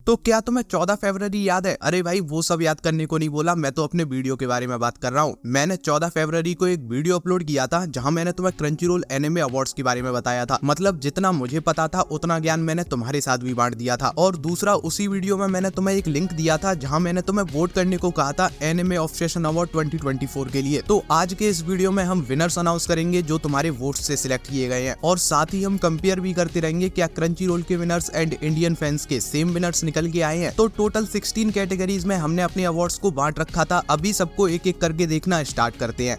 तो क्या तुम्हें 14 फरवरी याद है? अरे भाई वो सब याद करने को नहीं बोला, मैं तो अपने वीडियो के बारे में बात कर रहा हूँ। मैंने 14 फरवरी को एक वीडियो अपलोड किया था जहाँ मैंने तुम्हें क्रंचीरोल एनिमे अवार्ड्स के बारे में बताया था। मतलब जितना मुझे पता था उतना ज्ञान मैंने तुम्हारे साथ भी बांट दिया था। और दूसरा, उसी वीडियो में मैंने तुम्हें एक लिंक दिया था जहाँ मैंने तुम्हें वोट करने को कहा था एनिमे ऑब्सेशन अवार्ड 2024 के लिए। तो आज के इस वीडियो में हम विनर्स अनाउंस करेंगे जो तुम्हारे वोट से सिलेक्ट किए गए हैं, और साथ ही हम कंपेयर भी करते रहेंगे क्या क्रंचीरोल के विनर्स एंड इंडियन फैंस के सेम विनर्स निकल के आए हैं। तो टोटल 16 कैटेगरीज में हमने अपने अवार्ड्स को बांट रखा था। अभी सबको एक एक करके देखना स्टार्ट करते हैं।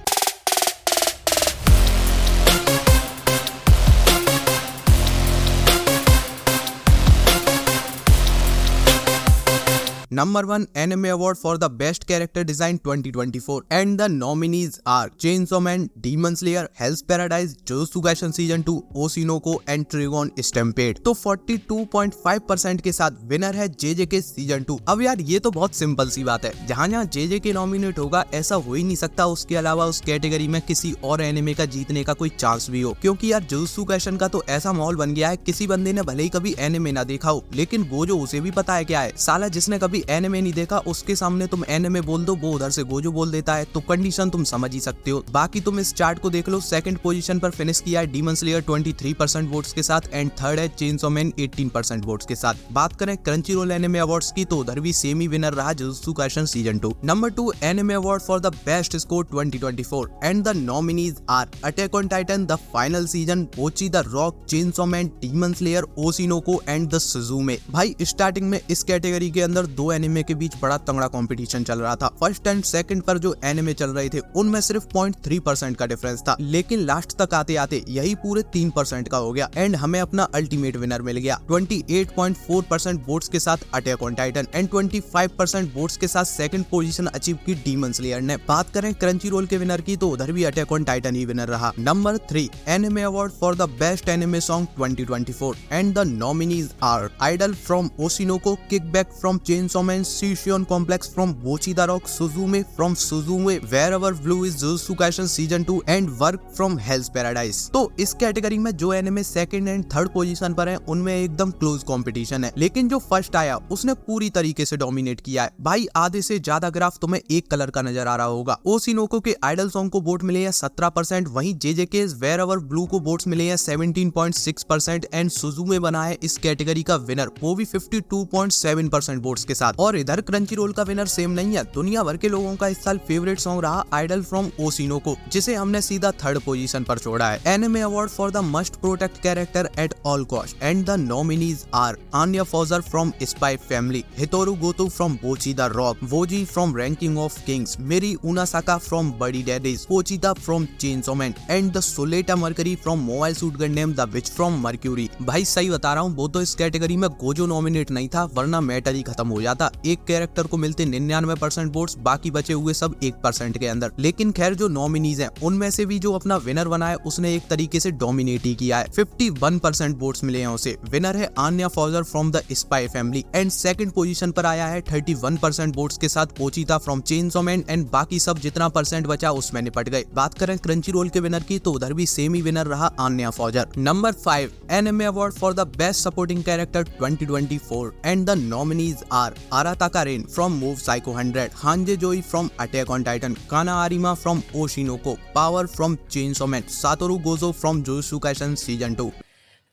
Number 1 Anime Award for the Best Character Design 2024 and the nominees are Chainsaw Man, Demon Slayer, Hell's Paradise, Jujutsu Kaisen Season 2, Oshinoko and Trigon Stampede। तो 42.5% के साथ विनर है JJK सीजन 2। अब यार ये तो बहुत सिंपल सी बात है, जहाँ JJK नॉमिनेट होगा ऐसा हो ही नहीं सकता उसके अलावा उस कैटेगरी में किसी और एनिमे का जीतने का कोई चांस भी हो, क्योंकि यार जुजुत्सु काइसन का तो ऐसा माहौल बन गया है, किसी बंदे ने भले ही कभी एनिमे ना देखा हो लेकिन गोजो उसे भी पता है क्या है। साला जिसने कभी एनिमे नहीं देखा उसके सामने तुम एनिमे बोल दो, वो उधर से गोजो बोल देता है, तो कंडीशन तुम समझ ही सकते हो। बाकी तुम इस चार्ट को देख लो। सेकंड पोजीशन पर फिनिश किया है डीमन स्लेयर 23% वोट्स के साथ एंड थर्ड है चेनसॉ मैन 18% वोट्स के साथ। बात करें क्रंचीरोल एनिमे अवार्ड्स की तो उधर भी सेम ही विनर रहा Jujutsu Kaisen season 2। Number 2 anime award for the best score 2024 and the nominees are Attack on Titan the Final Season, Bocchi the rock, chainsaw Man, Demon Slayer, Oshi no Ko and the Suzume. भाई starting में इस category के अंदर दो anime के बीच बड़ा तगड़ा competition चल रहा था। फर्स्ट एंड सेकंड पर जो एनिमे चल रहे थे उनमें सिर्फ 0.3% का डिफरेंस था, लेकिन लास्ट तक आते आते यही पूरे 3% का हो गया एंड हमें अपना अल्टीमेट विनर मिल गया। 28.4% वोट्स के साथ Attack on Titan and 25% votes के साथ सेकंड पोजीशन अचीव की डीमन स्लेयर ने। बात करें क्रंचीरोल के विनर की तो उधर भी अटैक ऑन टाइटन ही विनर रहा। Number 3 anime award for the best anime song 2024 and the nominees are Idol from Oshi no Ko, Kick Back from Chainsaw Man, Shion Complex from Bochi the Rock, Suzume from Suzume, Wherever Blue is Jujutsu Kaisen Season 2 and Work from Hell's Paradise। तो इस category में जो anime second and third position पर है उनमें एकदम close competition है, लेकिन जो फर्स्ट आया उसने पूरी तरीके से डोमिनेट किया है। भाई आधे से ज्यादा ग्राफ तुम्हें एक कलर का नजर आ रहा होगा। ओशिनोको के आइडल सॉन्ग को वोट मिले हैं 17%, वहीं JJK Wherever Blue को वोट्स मिले हैं 17.6% एंड सुजुमे बना है इस कैटेगरी का विनर, वो भी 52.7% वोट्स के साथ। और इधर क्रंचीरोल का विनर सेम नहीं है। दुनिया भर के लोगों का इस साल फेवरेट सॉन्ग रहा आइडल फ्रॉम ओशिनोको, जिसे हमने सीधा थर्ड पोजीशन पर छोड़ा है। Anime award for the must protect character at all cost and the nominees are Anya Forger from Spy Family, Hitori Gotoh from Bocchi the Rock, Bojji from Ranking of Kings, Miri Unasaka from Buddy Daddies, Pochita from Chainsaw Man and the Suletta Mercury from Mobile Suit Gundam the Witch from Mercury. भाई सही बता रहा हूँ, वो तो इस category में Gojo nominate नहीं था, वरना मैटर ही खत्म हो जाता। एक कैरेक्टर को मिलते 99% वोट्स, बाकी बचे हुए सब 1% के अंदर। लेकिन खैर जो नॉमिनीज हैं उनमें से भी जो अपना विनर बना है उसने एक तरीके से डोमिनेट ही किया है। 51% वोट्स मिले हैं उसे। विनर है Anya Forger from the Spy Family and second position पर आया है 31% वोट्स के साथ Pochita from Chainsaw Man and बाकी सब जितना परसेंट बचा उसमें निपट गए। बात करें क्रंचीरोल के विनर की तो उधर भी सेम ही विनर रहा Anya Forger. Number 5 anime award for the best supporting character 2024 and the nominees are Arataka Reigen from Mob Psycho 100, Hange Zoe from Attack on Titan, Kana Arima from Oshi no Ko, Power from Chainsaw Man, Satoru Gojo from Jujutsu Kaisen season 2।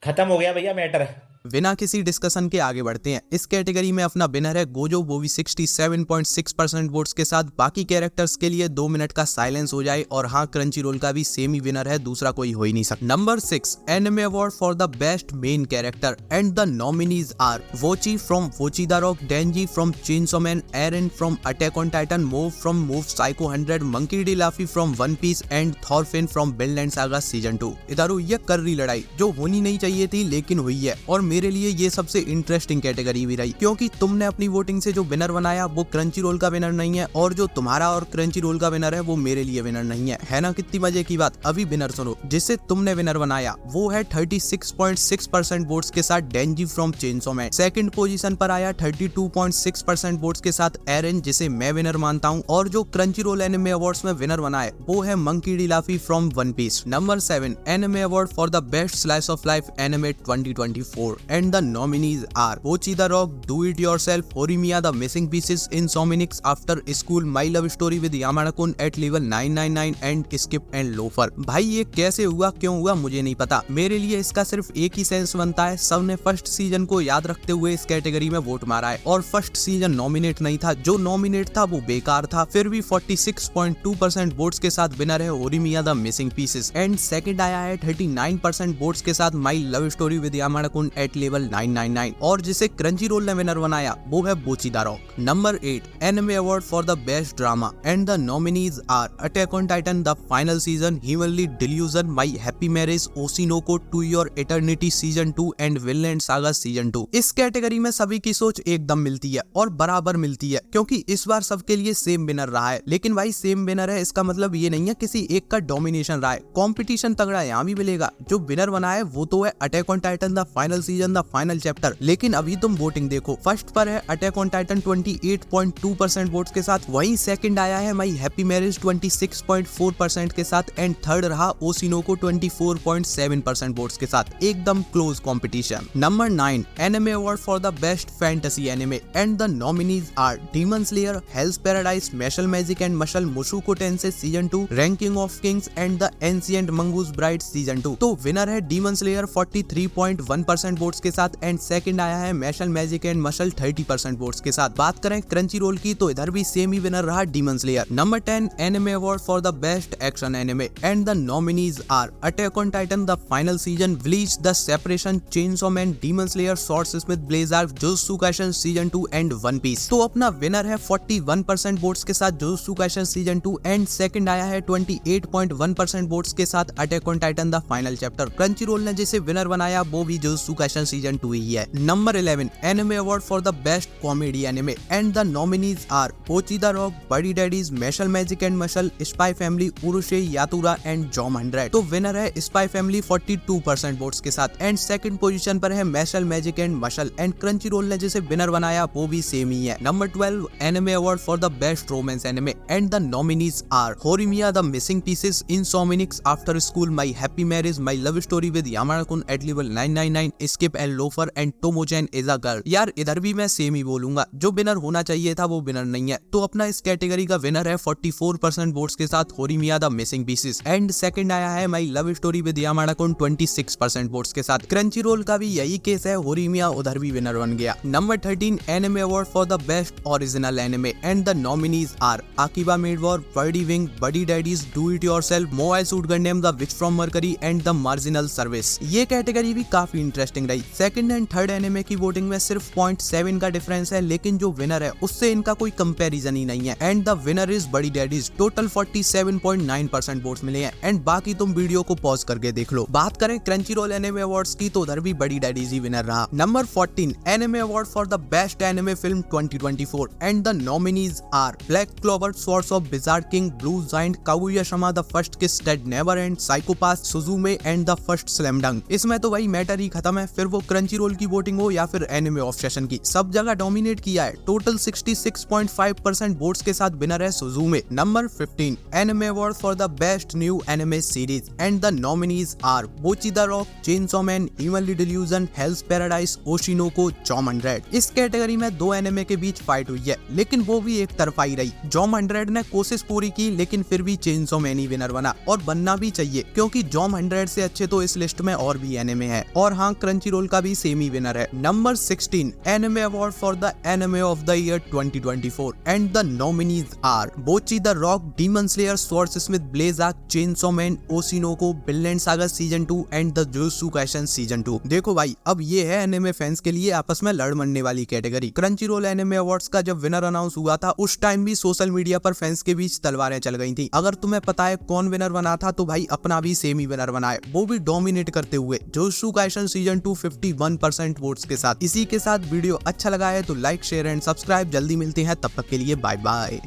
खत्म हो गया भैया matter. बिना किसी discussion के आगे बढ़ते हैं। इस कैटेगरी में अपना विनर है गोजो, वो भी 67.6% वोट्स के साथ। बाकी कैरेक्टर्स के लिए 2 मिनट का साइलेंस हो जाए। और हाँ, क्रंचीरोल का भी सेम ही विनर है, दूसरा कोई हो ही नहीं सकता। Number 6 anime award for the best main character and the nominees are वोची from वोची the rock, डेंजी from Chainsaw man, Eran from Attack on Titan, move from Mob Psycho 100, monkey D Luffy from One piece and Thorfinn from Vinland saga season 2। इधर हुई है कर्री लड़ाई जो होनी नहीं चाहिए थी लेकिन हुई है, और मेरे लिए ये सबसे इंटरेस्टिंग कैटेगरी भी रही, क्योंकि तुमने अपनी वोटिंग से जो विनर बनाया वो क्रंचीरोल का विनर नहीं है, और जो तुम्हारा और क्रंचीरोल का विनर है वो मेरे लिए विनर नहीं है ना? कितनी मजे की बात। अभी विनर सुनो। जिसे तुमने विनर बनाया वो है 36.6% वोट्स के साथ Denji from Chainsaw Man. Second position पर आया 32.6% वोट्स के साथ एरन, जिसे मैं विनर मानता हूँ, और जो क्रंचीरोल एनिमे अवार्ड्स में विनर बना है वो है Monkey D Luffy from One Piece. Number 7 anime award for the best slice of life anime 2024 and the nominees are Pochi the Rock, Do It Yourself, Horimiya the Missing Pieces, Insomniacs After School, My Love Story with Yamada-kun at Level 999 and Skip and Loafer। भाई ये कैसे हुआ, क्यों हुआ, मुझे नहीं पता। मेरे लिए इसका सिर्फ एक ही सेंस बनता है, सबने फर्स्ट सीजन को याद रखते हुए इस कैटेगरी में वोट मारा है और फर्स्ट सीजन नॉमिनेट नहीं था, जो नॉमिनेट था वो बेकार था। फिर भी 46.2% वोट्स के साथ विनर है Horimiya the Missing Pieces and second आया है 39% वोट्स के साथ My Love Story with Yamada kun at level 999 और जिसे क्रंची रोल ने विनर बनाया वो है Bocchi the Rock. Number 8 anime award for the best drama and the nominees are Attack on Titan the Final Season, Heavenly Delusion, My Happy Marriage, Oshi no Ko, To Your Eternity season 2 and Vinland saga season 2। इस category में सभी की सोच एकदम मिलती है और बराबर मिलती है क्योंकि इस बार सबके लिए सेम विनर रहा है। लेकिन भाई सेम विनर है इसका मतलब ये नहीं है किसी एक का डोमिनेशन रहा है, कंपटीशन तगड़ा यहाँ भी मिलेगा। जो विनर बना है वो तो है attack on Titan the Final season the final chapter. लेकिन अभी तुम वोटिंग देखो, फर्स्ट पर है अटैक ऑन टाइटन 28.2% वोट्स के साथ, वहीं सेकंड आया है माई हैप्पी मैरिज 26.4% के साथ एंड थर्ड रहा ओशिनोको 24.7% वोट्स के साथ। एकदम close competition. Number 9 anime award for the best fantasy anime and the nominees are Demon Slayer, Hell's Paradise, Mashle Magic and Muscles, Mushoku Tensei season 2, Ranking of Kings and the Ancient Magus Bride season 2। तो winner है demon slayer 43.1% votes के साथ and second आया है Mashle Magic and Mashal 30% votes के साथ। बात करें क्रंची रोल की तो इधर भी सेम ही विनर रहा Demon Slayer. Number 10 anime award for the best action anime and the nominees are Attack on Titan the Final Season, Bleach, the Separation, Chainsaw Man, Demon slayer, स्वॉर्ड्समिथ Blaze Arc, Jujutsu Kaisen season 2 and One Piece. तो अपना winner है 41% votes के साथ Jujutsu Kaisen season 2 and second आया है 28.1% votes के साथ Attack on Titan the final chapter. Crunchy role ने जिसे विनर बनाया वो भी जुजुत्सु काइसेन सीजन 2 ही है। Number 11 anime award for the best comedy anime and the nominees are Bocchi the Rock, Buddy Daddies, Mashle Magic and Muscles, Spy Family, Urusei Yatsura and Zom 100। तो winner है spy family 42% votes के साथ and second position पर है Mashle Magic and Muscles and Crunchyroll ने जिसे winner बनाया वो भी सेम ही है। Number 12 anime award for the best romance anime and the nominees are Horimiya the Missing Pieces, Insomniacs After School, My Happy Marriage, My Love Story with Yamada kun at level 999, Skip and Loafer and Tomo chan is a Girl. यार इधर भी मैं same ही बोलूंगा, जो winner होना चाहिए था वो विनर नहीं है। तो अपना इस कैटेगरी का विनर है 44% वोट्स के साथ Horimiya the Missing Pieces and second आया है My Love Story with Yamada kun 26% votes के साथ। क्रंची रोल का भी यही केस है, होरिमिया उधर भी विनर बन गया। Number 13 anime award for the best original anime and the nominees are Akiba Maid War, Birdie Wing, Buddy Daddies, Do It Yourself, Mobile Suit Gundam, the Witch from Mercury and the Marginal Service. ये category भी काफी interesting रही। Second and third anime की voting में सिर्फ 0.7 का difference है, लेकिन जो विनर है उससे इनका कोई कंपैरिजन ही नहीं है and the winner is Buddy Daddies. Total 47.9% votes मिले हैं एंड बाकी तुम वीडियो को पॉज करके देख लो। बात करें क्रंची रोल एनिमे अवार्ड्स की तो उधर भी बडी डैडीज ही विनर रहा। Number 14 anime award for the best anime film 2024 and the nominees are Black Clover, Swords of Wizard King, Blue Giant, Kaguya sama, the First Kiss, that never end, Psycho Pass, Suzume and the First Slam Dunk. इसमें तो भाई matter ही खत्म है, फिर वो crunchy role की voting हो या फिर एनिमे ऑब्सेशन की, सब जगह डोमिनेट किया है। टोटल 66.5% वोट्स के साथ विनर है Suzume. Number 15 anime award for the best new anime series and the nominees are Bocchi the rock, chainsaw man, heavenly delusion, hell's paradise, Oshi no Ko, Zom 100। इस category में दो एनिमे के बीच fight हुई है, लेकिन वो भी एक तरफा ही रही। जॉम 100 ने कोशिश पूरी की, लेकिन फिर भी चेनसॉ मैन ही विनर बना और बनना भी चाहिए क्योंकि जॉम 100 से अच्छे तो इस लिस्ट में और भी एनिमे है। और हाँ, क्रंची रोल का भी सेम ही विनर है। Number 16 anime award for the anime of the year 2024 and the nominees are Bocchi the rock, demon slayer, स्वॉर्ड्समिथ Blaze arc, chainsaw man, Oshi no Ko, Vinland saga season 2 and the Jujutsu Kaisen season 2। देखो भाई, अब ये है anime fans के लिए आपस में लड़ मरने वाली category. Crunchyroll anime awards का जब विनर अनाउंस हुआ था उस टाइम भी सोशल मीडिया पर फैंस के बीच तलवारें चल गई थी। अगर तुम्हें पता है कौन विनर बना था तो भाई अपना भी सेम ही विनर बना है, वो भी डोमिनेट करते हुए, जुजुत्सु काइसेन सीजन 2 51% वोट्स के साथ। इसी के साथ वीडियो अच्छा लगा है तो लाइक, शेयर एंड सब्सक्राइब। जल्दी मिलते हैं, तब तक के लिए बाय बाय।